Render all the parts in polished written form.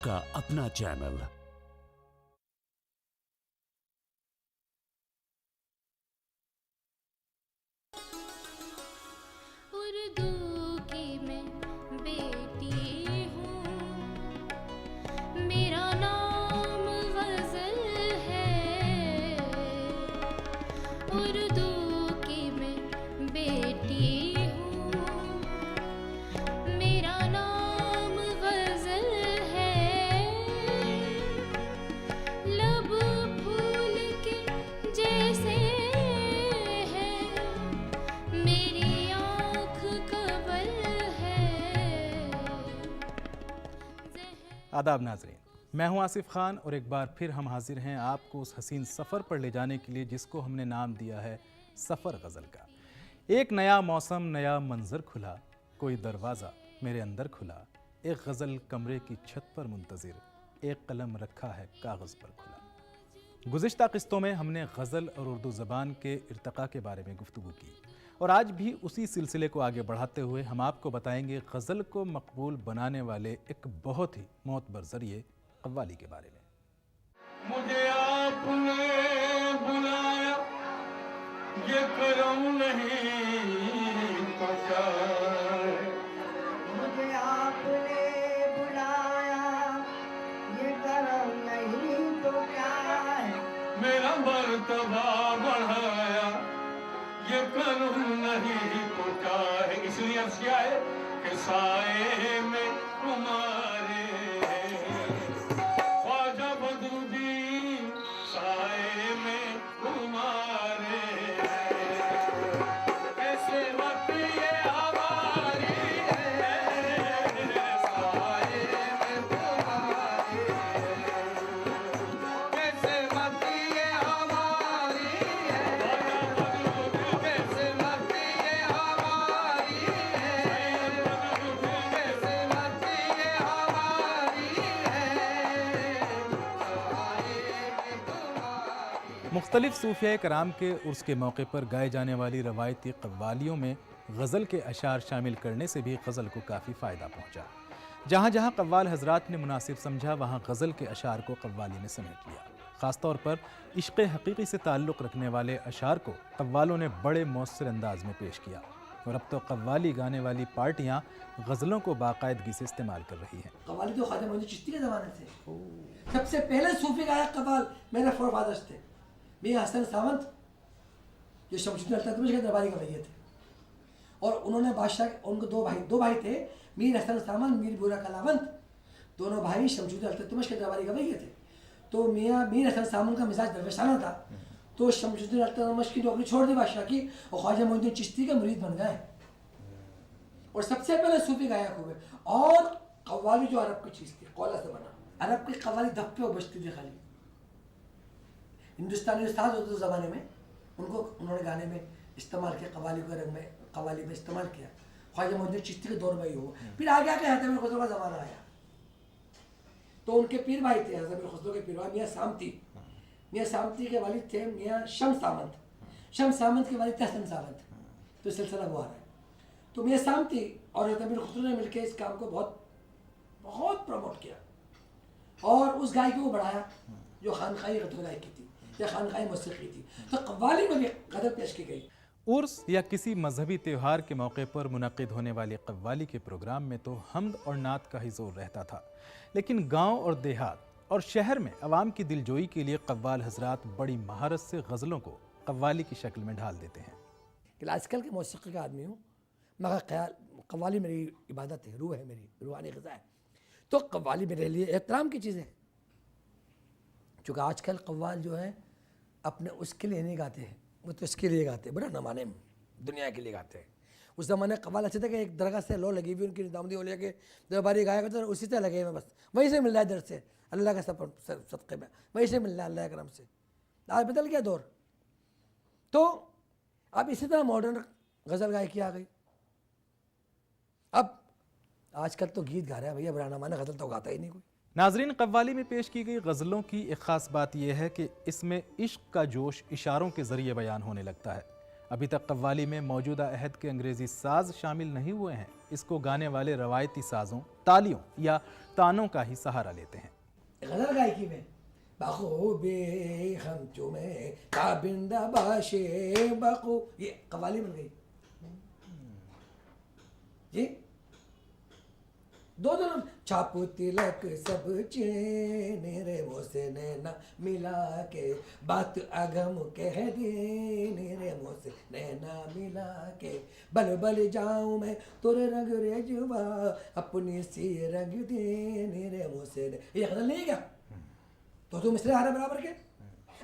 का अपना चैनल। उर्दू की मैं बेटी हूँ, मेरा नाम गज़ल है। उर्दू की मैं बेटी हूँ, मेरा नाम गज़ल है। लब फूल के जैसे है, मेरी आँख कबल है। आदाब नाजरीन, मैं हूं आसिफ खान और एक बार फिर हम हाजिर हैं आपको उस हसीन सफ़र पर ले जाने के लिए जिसको हमने नाम दिया है सफ़र गज़ल का। एक नया मौसम, नया मंजर खुला, कोई दरवाज़ा मेरे अंदर खुला, एक गज़ल कमरे की छत पर मुंतज़िर, एक कलम रखा है कागज़ पर खुला। गुज़िश्ता किस्तों में हमने गज़ल और उर्दू ज़बान के इर्तक़ा के बारे में गुफ्तगू की और आज भी उसी सिलसिले को आगे बढ़ाते हुए हम आपको बताएंगे गज़ल को मकबूल बनाने वाले एक बहुत ही मोतबर ज़रिए कव्वाली के बारे में। मुझे आपने बुलाया, ये करम नहीं तो क्या है। मुझे आपने बुलाया, ये करम नहीं तो क्या है। मेरा मर्तबा बढ़ाया, ये करम नहीं तो क्या है। इसलिए अर्ज़ किया है कि साए में तुम्हारे ख्वाजा बदरुद्दीन, साए में तुम्हारे ऐसे वक्त ये हमारी है, साए में तुम्हारे ऐसे वक्त ये हमारी है, ऐसे वक्त ये हमारी है, ऐसे वक्त ये हमारी है। मुख्तलिफ सूफिया कराम के उर्स के मौके पर गाए जाने वाली रवायती कव्वालियों में गज़ल के अशार शामिल करने से भी गज़ल को काफ़ी फ़ायदा पहुँचा। जहाँ जहाँ कव्वाल हजरात ने मुनासिब समझा वहाँ गज़ल के अशार को कव्वाली ने समेट लिया। ख़ासतौर पर इश्क़ हकीकी से ताल्लुक़ रखने वाले अशार को कव्वालों ने बड़े मौसर अंदाज में पेश किया और अब तो कव्वाली गाने वाली पार्टियाँ गज़लों को बाकायदगी से इस्तेमाल कर रही हैं। कव्वाली तो ख्वाजा मोइनुद्दीन चिश्ती के ज़माने से सबसे पहले सूफी गायक कव्वाल मेरे फोरफादर्स थे। मियां हसन सावंत जो शमशुद्दीन अल्ततमिश के दरबारी गवैये थे और उन्होंने बादशाह, उनको दो भाई थे, मीर हसन सावंत, मीर बुरा कलावंत। दोनों भाई शमशुद्दीन अल्ततमिश के दरबारी गवैये थे। तो मीर हसन सावंत का मिजाज दरवेशाना था, तो शमशुद्दीन अल्ततमिश की नौकरी छोड़ दी बादशाह की और ख्वाजा मोइनुद्दीन चिश्ती के मुरीद बन गए और सबसे पहले सूफी गायक हुए। और कव्वाली जो अरब की चीज़ थी, कौला से बना। अरब की कव्वाली धप्पे और बजती थी खाली। हिंदुस्तानी उस्ताद होते ज़माने में उनको उन्होंने गाने में इस्तेमाल किया, कव्वाली के रंग में कव्वाली में इस्तेमाल किया। ख्वाजा मोइनुद्दीन चिश्ती के दौर में ही हो। फिर आगे आके हज़रत अमीर खुसरो का ज़माना आया, तो उनके पीर भाई थे। हज़रत अमीर खुसरो के पीर भाई मियाँ सामती, मियाँ सामती के वालिद थे मियाँ शम्स सामंत, शम्स सामंत के वालिद थे हसन सावंत। तो सिलसिला वो आ रहा है। तो मियाँ सामती और हज़रत अमीर खुसरो ने मिलकर इस काम को बहुत प्रमोट किया और उस गायकी को बढ़ाया जो खानखाई गज़ल गायकी थी या खानखाई मौसीकी थी। तो कव्वाली में भी गज़ल पेश की गई। उर्स या किसी मजहबी त्यौहार के मौके पर मुनक़िद होने वाले कव्वाली के प्रोग्राम में तो हम्द और नात का ही जोर रहता था, लेकिन गांव और देहात और शहर में अवाम की दिलजोई के लिए कव्वाल हजरात बड़ी महारत से गज़लों को कव्वाली की शक्ल में ढाल देते हैं। कि आजकल के मौसीकी का आदमी हूँ, मगर ख्याल कव्वाली मेरी इबादत है, रूह है, मेरी रूहानी ग़िज़ा है। तो कव्वाली मेरे लिए एहतराम की चीज़ है। चूँकि आजकल कव्वाल जो है अपने उसके लिए नहीं गाते हैं, वो तो इसके लिए गाते हैं, बड़ा न माने दुनिया के लिए गाते हैं। उस ज़माने कव्वाल अच्छे थे कि एक दरगाह से लो लगी हुई उनकी निज़ामुद्दीन औलिया के दरबारी गाया करते, उसी से लगे हुए, बस वहीं से मिल रहा है, दर से अल्लाह का सदक़े में वहीं से मिल रहा है, अल्लाह के करम से। आज बदल गया दौर, तो अब इसी तरह मॉडर्न गज़ल गायकी आ गई। अब आजकल तो गीत गा रहा है भैया, बुरा न माने, गज़ल तो गाता ही नहीं कोई। नाजरीन, कव्वाली में पेश की गई गज़लों की एक ख़ास बात यह है कि इसमें इश्क का जोश इशारों के ज़रिए बयान होने लगता है। अभी तक कव्वाली में मौजूदा अहद के अंग्रेजी साज शामिल नहीं हुए हैं। इसको गाने वाले रवायती साजों, तालियों या तानों का ही सहारा लेते हैं। गजल गायकी में बखूबे हम चुमे काबिंदा बाशे बखू, ये कव्वाली बन गई जी। दो दोनों छापू तिलक सब चैन रे मोसे नैना मिला के, बात अगम कह दे रे मोसे नैना मिला के, बल बल जाऊं मैं तुर रंग रेजवा अपनी सी रंग दे रे मोसे। ये गजल नहीं है क्या? तो तुम इसलिए आ रहे बराबर के।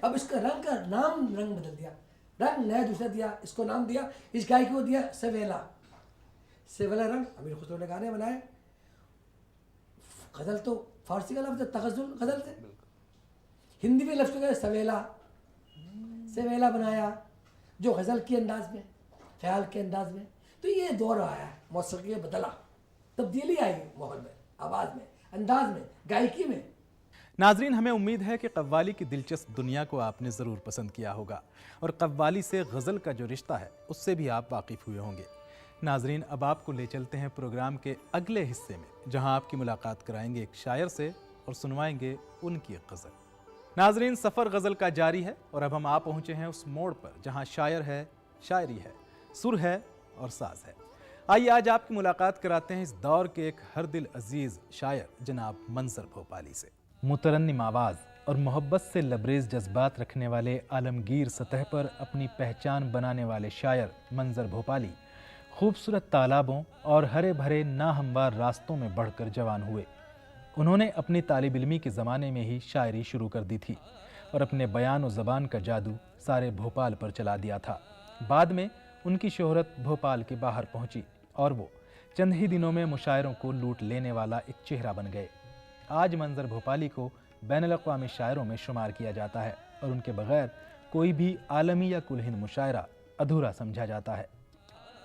अब इसका रंग का नाम रंग बदल दिया, रंग नया दूसरा दिया, इसको नाम दिया, इस गाय को दिया सवेला। सवेला रंग अमीर खुसरो ने गाने बनाए। गजल तो फारसी का लफ्ज़ तगज़ुल गजल थे, हिंदी में लफ्ज़ का सवेला, सवेला बनाया जो गजल के अंदाज में, ख्याल के अंदाज में। तो ये दौर आया, मौसीकी बदला, तब्दीली आई माहौल में, आवाज़ में, अंदाज में, गायकी में। नाजरीन, हमें उम्मीद है कि कव्वाली की दिलचस्प दुनिया को आपने ज़रूर पसंद किया होगा और कव्वाली से गज़ल का जो रिश्ता है उससे भी आप वाकिफ़ हुए होंगे। नाजरीन, अब आपको ले चलते हैं प्रोग्राम के अगले हिस्से में, जहां आपकी मुलाकात कराएंगे एक शायर से और सुनवाएंगे उनकी एक गज़ल। नाजरीन, सफ़र गज़ल का जारी है और अब हम आ पहुँचे हैं उस मोड़ पर जहां शायर है, शायरी है, सुर है और साज है। आइए आज आपकी मुलाकात कराते हैं इस दौर के एक हर दिल अजीज़ शायर जनाब मंजर भोपाली से। मुतरन्निम आवाज़ और मोहब्बत से लबरेज जज्बात रखने वाले आलमगीर सतह पर अपनी पहचान बनाने वाले शायर मंजर भोपाली खूबसूरत तालाबों और हरे भरे नाहमवार रास्तों में बढ़कर जवान हुए। उन्होंने अपनी तालिब इल्मी के ज़माने में ही शायरी शुरू कर दी थी और अपने बयान और ज़बान का जादू सारे भोपाल पर चला दिया था। बाद में उनकी शोहरत भोपाल के बाहर पहुंची और वो चंद ही दिनों में मुशायरों को लूट लेने वाला एक चेहरा बन गए। आज मंजर भोपाली को बैनुल-अक़वामी शायरों में शुमार किया जाता है और उनके बगैर कोई भी आलमी या कुल हिंद मुशायरा अधूरा समझा जाता है।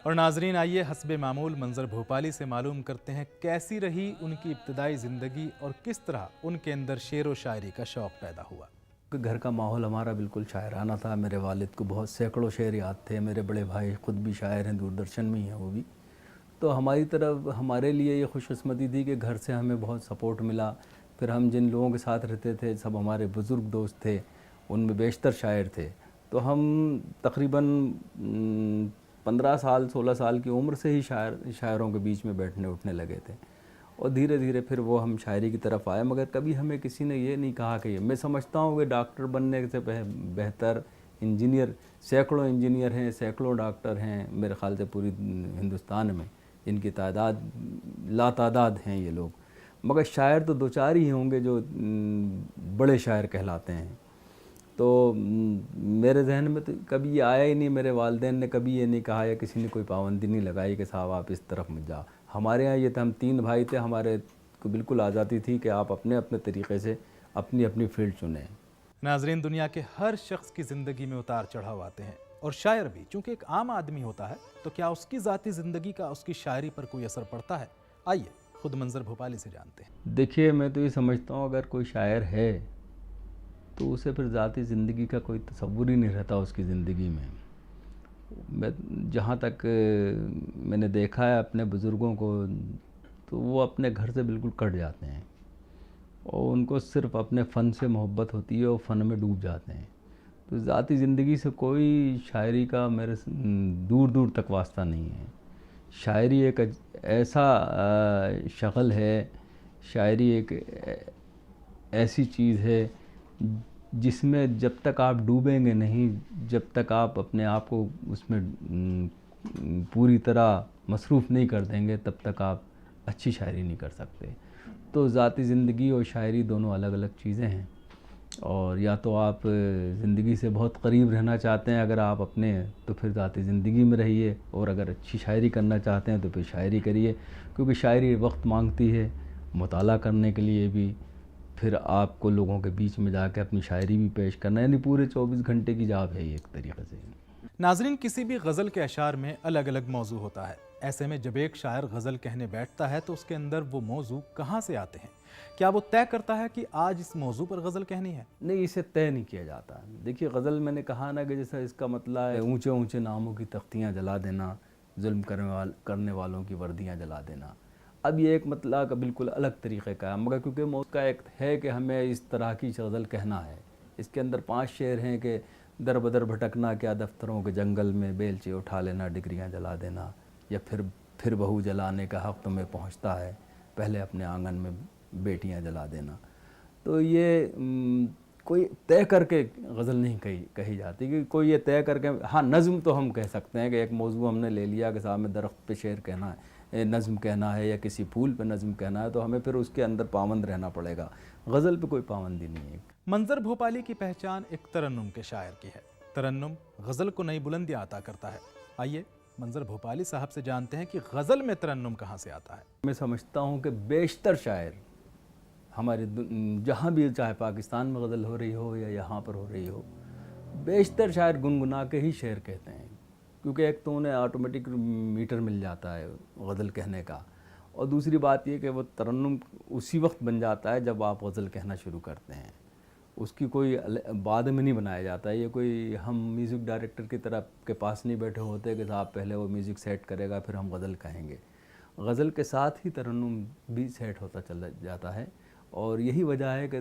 और नाजरीन, आइए हस्बे मामूल मंजर भोपाली से मालूम करते हैं कैसी रही उनकी इब्तदाई ज़िंदगी और किस तरह उनके अंदर शेर व शायरी का शौक़ पैदा हुआ। घर का माहौल हमारा बिल्कुल शायराना था। मेरे वालिद को बहुत सैकड़ों शेर याद थे। मेरे बड़े भाई ख़ुद भी शायर हैं, दूरदर्शन में ही हैं वो भी। तो हमारी तरफ हमारे लिए ये खुशकिस्मती थी कि घर से हमें बहुत सपोर्ट मिला। फिर हम जिन लोगों के साथ रहते थे सब हमारे बुज़ुर्ग दोस्त थे, उनमें बेशतर शायर थे। तो हम तकरीबन 15 साल 16 साल की उम्र से ही शायरों के बीच में बैठने उठने लगे थे और धीरे धीरे फिर वो हम शायरी की तरफ आए। मगर कभी हमें किसी ने ये नहीं कहा कि मैं समझता हूँ कि डॉक्टर बनने से बेहतर इंजीनियर, सैकड़ों इंजीनियर हैं, सैकड़ों डॉक्टर हैं मेरे ख़्याल से पूरी हिंदुस्तान में, इनकी तादाद लातादाद हैं ये लोग। मगर शायर तो दो चार ही होंगे जो बड़े शायर कहलाते हैं। तो मेरे जहन में तो कभी ये आया ही नहीं। मेरे वालिदैन ने कभी ये नहीं कहा या किसी ने कोई पाबंदी नहीं लगाई कि साहब आप इस तरफ मत जाओ। हमारे यहाँ ये था, हम 3 भाई थे, हमारे को बिल्कुल आज़ादी थी कि आप अपने अपने तरीक़े से अपनी अपनी फील्ड चुनें। नाजरीन, दुनिया के हर शख्स की ज़िंदगी में उतार चढ़ाव आते हैं और शायर भी चूँकि एक आम आदमी होता है तो क्या उसकी ज़ाती ज़िंदगी का उसकी शायरी पर कोई असर पड़ता है? आइए खुद मंजर भोपाली से जानते हैं। देखिए, मैं तो ये समझता हूँ अगर कोई शायर है तो उसे फिर ज़ाती ज़िंदगी का कोई तसव्वुर ही नहीं रहता उसकी ज़िंदगी में। मैं जहाँ तक मैंने देखा है अपने बुज़ुर्गों को, तो वो अपने घर से बिल्कुल कट जाते हैं और उनको सिर्फ़ अपने फ़न से मोहब्बत होती है और फ़न में डूब जाते हैं। तो ज़ाती ज़िंदगी से कोई शायरी का मेरे दूर दूर तक वास्ता नहीं है। शायरी एक ऐसा शगल है, शायरी एक ऐसी चीज़ है जिसमें जब तक आप डूबेंगे नहीं, जब तक आप अपने आप को उसमें पूरी तरह मसरूफ़ नहीं कर देंगे, तब तक आप अच्छी शायरी नहीं कर सकते। तो ज़ाती ज़िंदगी और शायरी दोनों अलग अलग चीज़ें हैं। और या तो आप ज़िंदगी से बहुत करीब रहना चाहते हैं अगर आप अपने, तो फिर ज़ाती ज़िंदगी में रहिए, और अगर अच्छी शायरी करना चाहते हैं तो फिर शायरी करिए, क्योंकि शायरी वक्त मांगती है मुताला करने के लिए भी, फिर आपको लोगों के बीच में जाकर अपनी शायरी भी पेश करना, यानी पूरे 24 घंटे की जॉब है ये एक तरीक़े से। नाजरीन, किसी भी गज़ल के अशार में अलग अलग मौजू होता है। ऐसे में जब एक शायर गज़ल कहने बैठता है तो उसके अंदर वो मौजू कहाँ से आते हैं? क्या वो तय करता है कि आज इस मौजू पर गज़ल कहनी है? नहीं, इसे तय नहीं किया जाता। देखिए, गज़ल मैंने कहा ना कि जैसा इसका मतलब है ऊंचे ऊंचे नामों की तख्तियाँ जला देना, जुल्म करने वालों की वर्दियाँ जला देना। अब ये एक मतलब का बिल्कुल अलग तरीक़े का है, मगर क्योंकि उसका एक है कि हमें इस तरह की गज़ल कहना है। इसके अंदर 5 शेर हैं कि दर बदर भटकना क्या दफ्तरों के जंगल में, बेलचे उठा लेना, डिग्रियाँ जला देना, या फिर बहू जलाने का हक़ तुम्हें पहुँचता है, पहले अपने आंगन में बेटियाँ जला देना। तो ये कोई तय करके गज़ल नहीं कही जाती कि कोई ये तय करके। हाँ, नज़्म तो हम कह सकते हैं कि एक मौजू हमने ले लिया कि साहब में दरख्त पे शेर कहना है, नज़्म कहना है, या किसी फूल पे नज़्म कहना है, तो हमें फिर उसके अंदर पाबंद रहना पड़ेगा। गज़ल पे कोई पाबंदी नहीं है। मंजर भोपाली की पहचान एक तरन्नुम के शायर की है। तरन्नुम गज़ल को नई बुलंदियाँ अता करता है। आइए मंजर भोपाली साहब से जानते हैं कि गज़ल में तरन्नुम कहाँ से आता है। मैं समझता हूँ कि बेशतर शायर हमारे जहाँ भी, चाहे पाकिस्तान में गज़ल हो रही हो या यहाँ पर हो रही हो, बेशतर शायर गुनगुना के ही शेर कहते हैं, क्योंकि एक तो उन्हें ऑटोमेटिक मीटर मिल जाता है गज़ल कहने का, और दूसरी बात ये कि वो तरन्नुम उसी वक्त बन जाता है जब आप गज़ल कहना शुरू करते हैं। उसकी कोई बाद में नहीं बनाया जाता है। ये कोई हम म्यूज़िक डायरेक्टर की तरह के पास नहीं बैठे होते कि साहब पहले वो म्यूज़िक सेट करेगा फिर हम गज़ल कहेंगे। गज़ल के साथ ही तरन्नुम भी सेट होता चला जाता है, और यही वजह है कि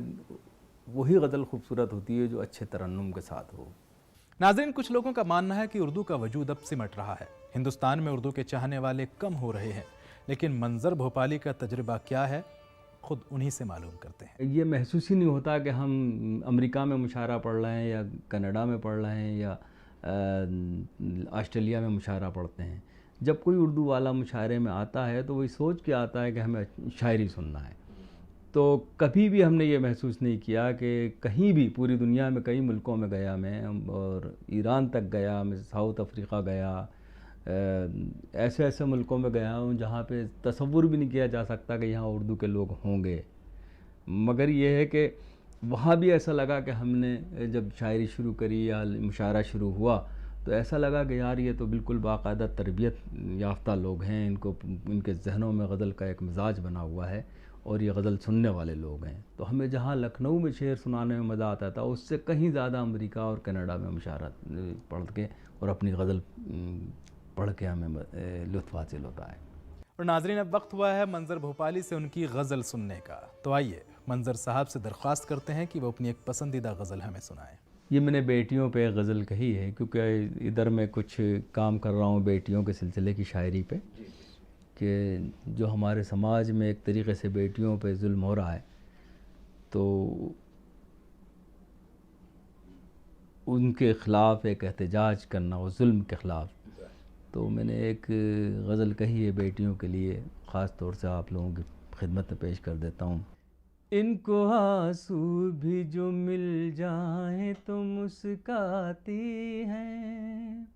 वही गज़ल खूबसूरत होती है जो अच्छे तरन्नुम के साथ हो। नाज़रीन, कुछ लोगों का मानना है कि उर्दू का वजूद अब सिमट रहा है। हिंदुस्तान में उर्दू के चाहने वाले कम हो रहे हैं, लेकिन मंजर भोपाली का तजुर्बा क्या है, खुद उन्हीं से मालूम करते हैं। ये महसूस ही नहीं होता कि हम अमेरिका में मुशायरा पढ़ रहे हैं या कनाडा में पढ़ रहे हैं या ऑस्ट्रेलिया में मुशायरा पढ़ते हैं। जब कोई उर्दू वाला मुशायरे में आता है तो वही सोच के आता है कि हमें शायरी सुनना है। तो कभी भी हमने ये महसूस नहीं किया कि कहीं भी पूरी दुनिया में कई मुल्कों में गया मैं, और ईरान तक गया मैं, साउथ अफ्रीका गया, ऐसे ऐसे मुल्कों में गया हूँ जहाँ पे तसव्वुर भी नहीं किया जा सकता कि यहाँ उर्दू के लोग होंगे। मगर ये है कि वहाँ भी ऐसा लगा कि हमने जब शायरी शुरू करी या मुशायरा शुरू हुआ तो ऐसा लगा कि यार ये तो बिल्कुल बाकायदा तरबियत याफ्ता लोग हैं, इनके जहनों में गज़ल का एक मिजाज बना हुआ है और ये गज़ल सुनने वाले लोग हैं। तो हमें जहाँ लखनऊ में शेर सुनाने में मज़ा आता था, उससे कहीं ज़्यादा अमेरिका और कनाडा में मुशायरा पढ़ के और अपनी गज़ल पढ़ के हमें लुत्फ़ हासिल होता है। और नाज़रीन, अब वक्त हुआ है मंजर भोपाली से उनकी गज़ल सुनने का। तो आइए मंजर साहब से दरख्वास्त करते हैं कि वो अपनी एक पसंदीदा गज़ल हमें सुनाएं। ये मैंने बेटियों पे गज़ल कही है, क्योंकि इधर मैं कुछ काम कर रहा हूँ बेटियों के सिलसिले की शायरी पे, कि जो हमारे समाज में एक तरीक़े से बेटियों पे जुल्म हो रहा है, तो उनके ख़िलाफ़ एक एहतजाज करना, वो जुल्म के ख़िलाफ़। तो मैंने एक गज़ल कही है बेटियों के लिए, ख़ास तौर से आप लोगों की खिदमत में पेश कर देता हूँ। इनको आंसू भी जो मिल जाएं तो मुस्काती हैं,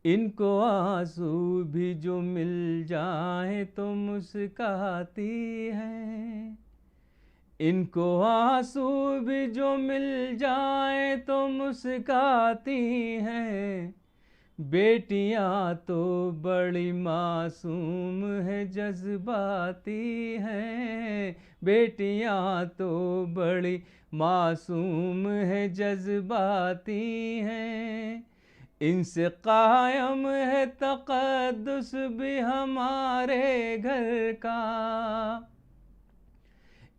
इनको आंसू भी जो मिल जाएं तो मुस्काती हैं, इनको आंसू भी जो मिल जाएं तो मुस्काती हैं, बेटियां तो बड़ी मासूम है जज्बाती हैं, बेटियां तो बड़ी मासूम है जज्बाती हैं, इनसे कायम है तक़द्दुस भी हमारे घर का,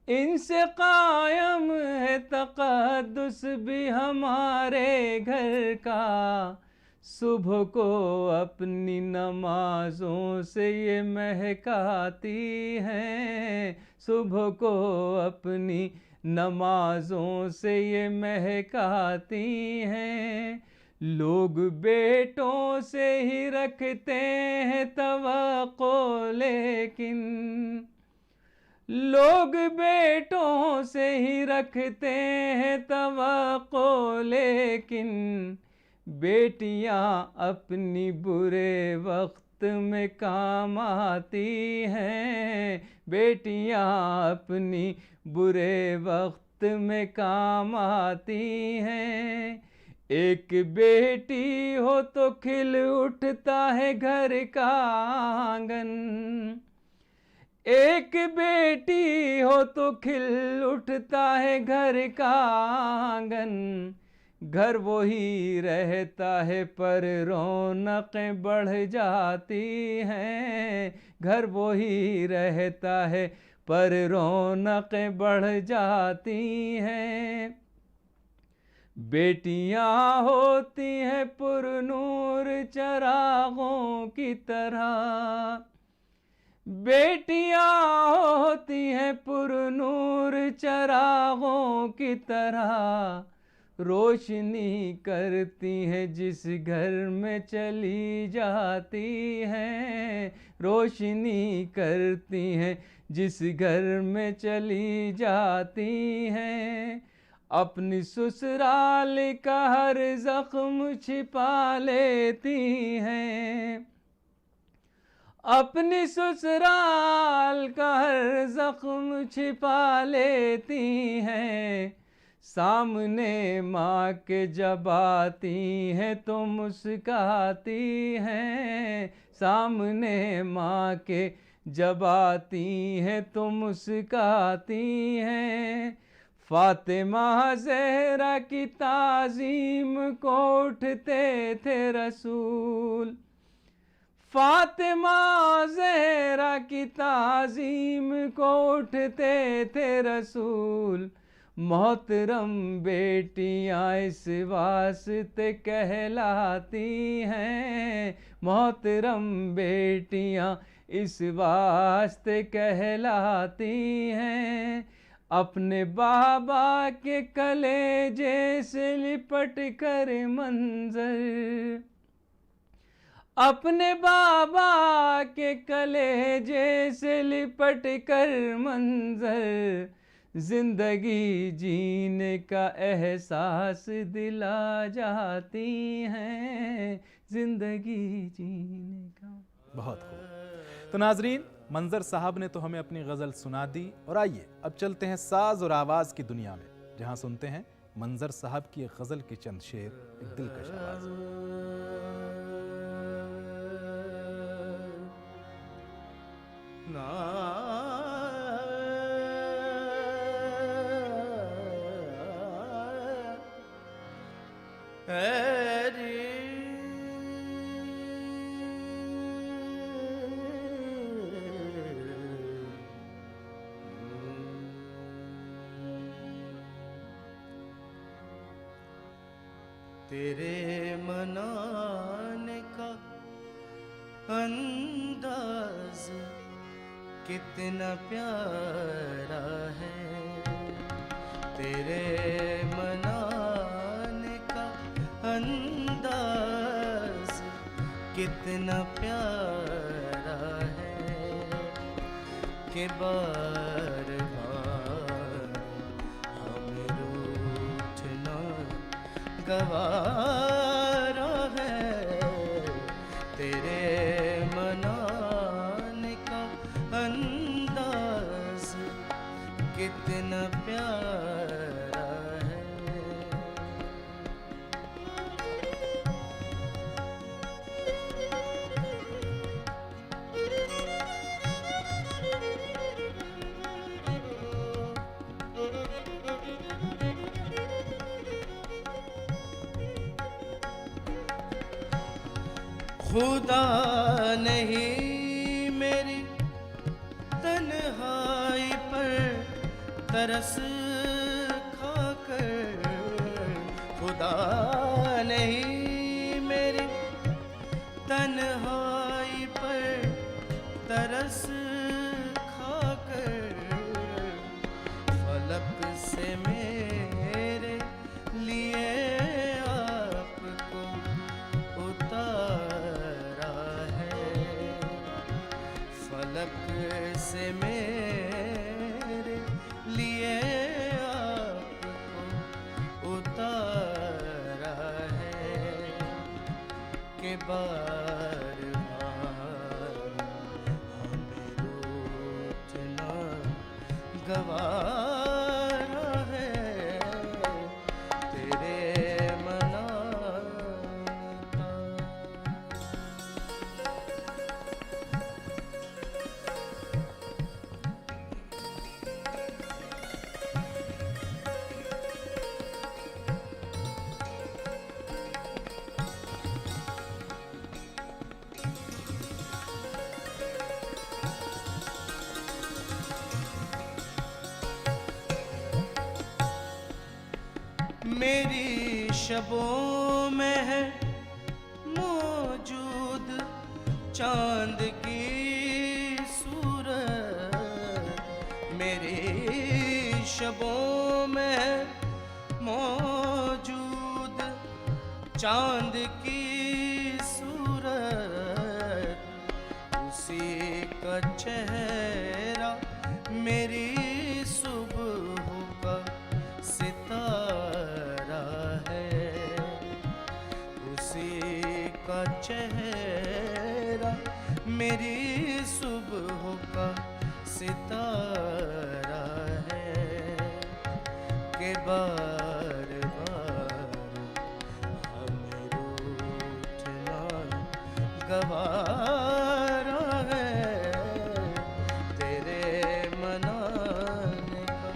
इनसे कायम है तक़द्दुस भी हमारे घर का, सुबह को अपनी नमाज़ों से ये महकाती हैं, सुबह को अपनी नमाज़ों से ये महकाती हैं, लोग बेटों से ही रखते हैं तवक्को, लेकिन लोग बेटों से ही रखते हैं तवक्को, लेकिन बेटियां अपनी बुरे वक्त में काम आती हैं, बेटियां अपनी बुरे वक्त में काम आती हैं, एक बेटी हो तो खिल उठता है घर का आंगन, एक बेटी हो तो खिल उठता है घर का आंगन, घर वो ही रहता है पर रौनकें बढ़ जाती हैं, घर वो ही रहता है पर रौनकें बढ़ जाती हैं। बेटियां होती हैं पुरनूर चरागों की तरह, बेटियां होती हैं पुरनूर चरागों की तरह, रोशनी करती हैं जिस घर में चली जाती हैं, रोशनी करती हैं जिस घर में चली जाती हैं। अपनी ससुराल का हर जख्म छिपा लेती हैं, अपनी ससुराल का हर जख्म छिपा लेती हैं। सामने माँ के जब आती हैं तो मुस्काती हैं, सामने माँ के जब आती हैं तो मुस्काती हैं। फातिमा ज़हरा की ताज़ीम को उठते थे रसूल, फातिमा ज़हरा की ताज़ीम को उठते थे रसूल। मोहतरम बेटियाँ इस वास्ते कहलाती हैं, मोहतरम बेटियाँ इस वास्ते कहलाती हैं। अपने बाबा के कलेजे से लिपट कर मंजर, अपने बाबा के कलेजे से लिपट कर मंजर, जिंदगी जीने का एहसास दिला जाती हैं, जिंदगी जीने का। बहुत खूब। तो नाजरीन, मंजर साहब ने तो हमें अपनी गज़ल सुना दी, और आइए अब चलते हैं साज और आवाज़ की दुनिया में, जहां सुनते हैं मंजर साहब की एक गज़ल के चंद शेर, एक दिलकश आवाज़ तेरे मनाने का अंदाज कितना प्यारा है, तेरे मनाने का अंदाज कितना प्यारा है, कि बार बार हमें रूठना गवारा है, तेरे मनाने का अंदाज कितना प्यारा है। खुदा नहीं मेरी तन्हाई पर तरस खाकर, खुदा नहीं मेरी तन्हाई पर तरस खाकर, फलक से मेरे लिए आपको उतारा है, फलक से मेरे लिए आपको उतारा है, कि बार बार हमें रूठना गवारा है, तेरे मना मेरी शबों में है मौजूद चांद की सूरत, मेरी शबों में है मौजूद चांद की सूरत, उसी का चेहरा मेरी सुबह का सितारा है, उसी का चेहरा मेरी सुबह का सितारा है, के बार बार हमें रूठना गवारा है, तेरे मनाने का।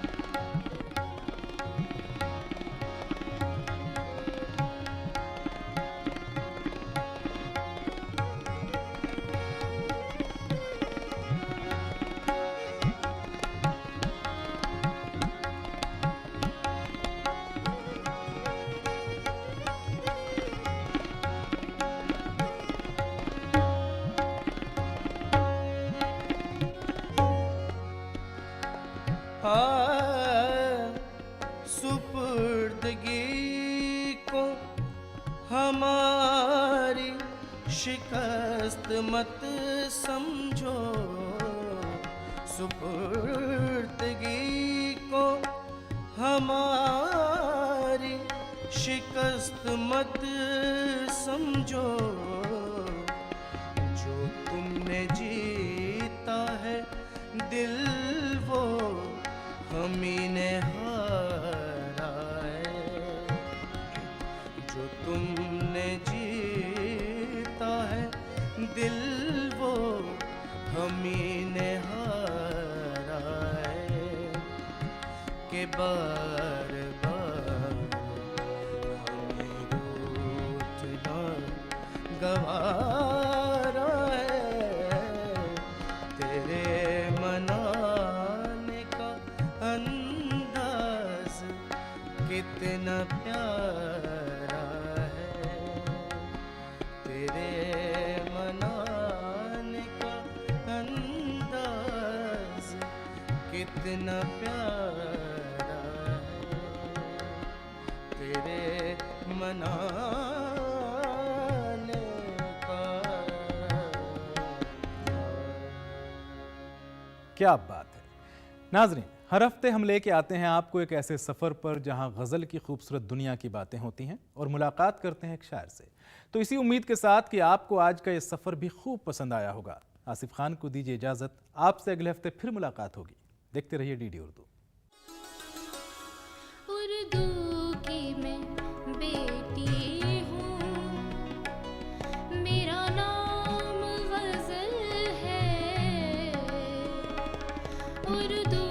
सुपुर्दगी को हमारी शिकस्त मत समझो, सुपुर्दगी को हमारी शिकस्त मत समझो, जो तुमने जीता है दिल वो हमी ने हारा है, जो तुमने जीता है दिल वो हमी ने हारा है, के बार बार हमें रूठना गवारा है, तेरे मनाने का अंदाज कितना प्यारा है, तेरे मनाने का अंदाज कितना प्यारा है, तेरे मनाने का। क्या बात है नाजरीन, हर हफ्ते हम लेके आते हैं आपको एक ऐसे सफ़र पर जहां गज़ल की खूबसूरत दुनिया की बातें होती हैं और मुलाकात करते हैं एक शायर से। तो इसी उम्मीद के साथ कि आपको आज का ये सफ़र भी खूब पसंद आया होगा, आसिफ खान को दीजिए इजाज़त। आपसे अगले हफ्ते फिर मुलाकात होगी। देखते रहिए डीडी उर्दू। उर्दू की मैं बेटी हूँ, मेरा नाम गज़ल है। उर्दू